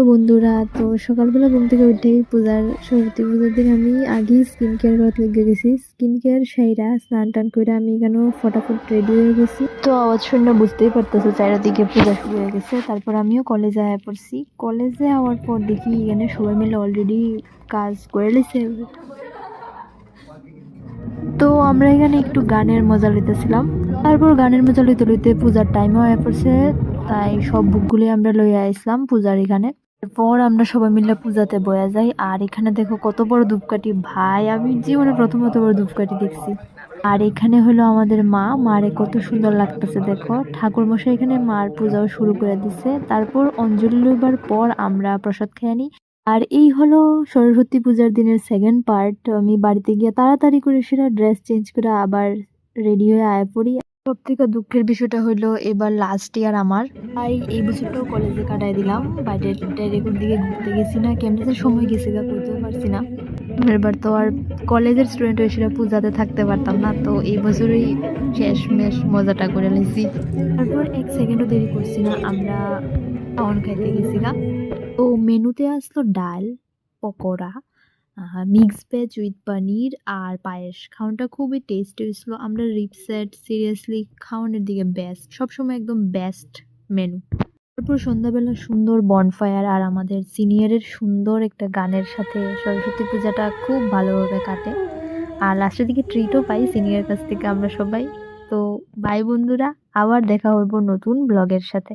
বন্ধুরা, তো সকালবেলা ঘুম থেকে উঠেই সরস্বতী পূজার দিন আমি আগেই স্কিন কেয়ার করতে লেগে গেছি। স্কিন কেয়ার সাইরা স্নান টান করে আমি কেন ফটাফট রেডি হয়ে গেছি। তো আওয়াজ শুনে বুঝতেই পারতেছো চারিদিকে পূজা শুরু হয়ে গেছে। তারপর আমিও কলেজে আয়া পড়ছি। কলেজে আওয়ার পর দেখি এখানে সবাই মিলে অলরেডি কাজ করে লেছে। তো আমরা এখানে একটু গানের মজা লইতেছিলাম। তারপর গানের মজা লইতে লইতে পূজার টাইমও হয়ে পড়ছে, তাই সব বুকগুলি আমরা লইয়া আসলাম পূজার এখানে। এরপর আমরা সবাই মিলে পূজাতে বয়া যাই। আর এখানে দেখো কত বড় ধূপকাঠি, ভাই আমি জীবনে প্রথম এত বড় ধূপকাঠি দেখছি। আর এখানে হলো আমাদের মা, মারে কত সুন্দর লাগতেছে দেখো। ঠাকুর মশাই এখানে মার পূজাও শুরু করে দিছে। তারপর অঞ্জলি লইবার পর আমরা প্রসাদ খেয়ে নিই। আর এই হলো সরস্বতী পূজার দিনের সেকেন্ড পার্ট। আমি বাড়িতে গিয়ে তাড়াতাড়ি করে সেটা ড্রেস চেঞ্জ করে আবার রেডি হয়ে আয়া পড়ি। সব থেকে দুঃখের বিষয়টা হলো এবার লাস্ট ইয়ার আমার, তাই এই বছরটাও কলেজে কাটাই দিলাম। বাইরের কোন দিকে ঘুরতে গেছি না, কেমনে সময় গেছে গা করতেও পারছি না। এবার তো আর কলেজের স্টুডেন্ট হয়ে সেটা পূজাতে থাকতে পারতাম না, তো এই বছরই শেষমেশ মজাটা করে নিয়েছি। তারপর এক সেকেন্ডও দেরি করছি না, আমরা খাওয়ান খাইতে গেছি গা। তো মেনুতে আসলো ডাল, পকোড়া, মিক্স ভেজ উইথ পনির আর পায়েস। খাওয়ানটা খুবই টেস্টি হয়েছিল। আমরা রিপসেট সিরিয়াসলি খাওয়ানোর দিকে বেস্ট, সবসময় একদম বেস্ট মেনু। তারপর সন্ধ্যাবেলা সুন্দর বনফায়ার আর আমাদের সিনিয়রের সুন্দর একটা গানের সাথে সরস্বতী পূজাটা খুব ভালোভাবে কাটে। আর লাস্টের দিকে ট্রিটও পাই সিনিয়র কাছ থেকে আমরা সবাই। তো বাই বন্ধুরা, আবার দেখা হইব নতুন ব্লগের সাথে।